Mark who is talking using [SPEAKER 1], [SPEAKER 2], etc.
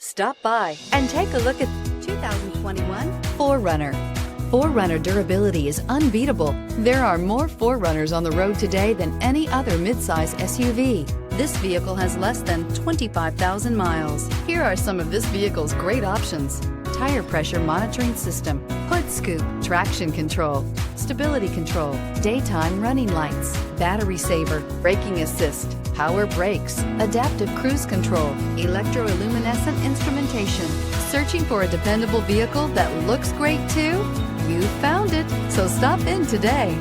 [SPEAKER 1] Stop by and take a look at 2021 4Runner. 4Runner durability is unbeatable. There are more 4Runners on the road today than any other midsize SUV. This vehicle has less than 25,000 miles. Here are some of this vehicle's great options: tire pressure monitoring system, hood scoop, traction control, stability control, daytime running lights, battery saver, braking assist, power brakes, adaptive cruise control, electroluminescent instrumentation. Searching for a dependable vehicle that looks great too? You found it, so stop in today.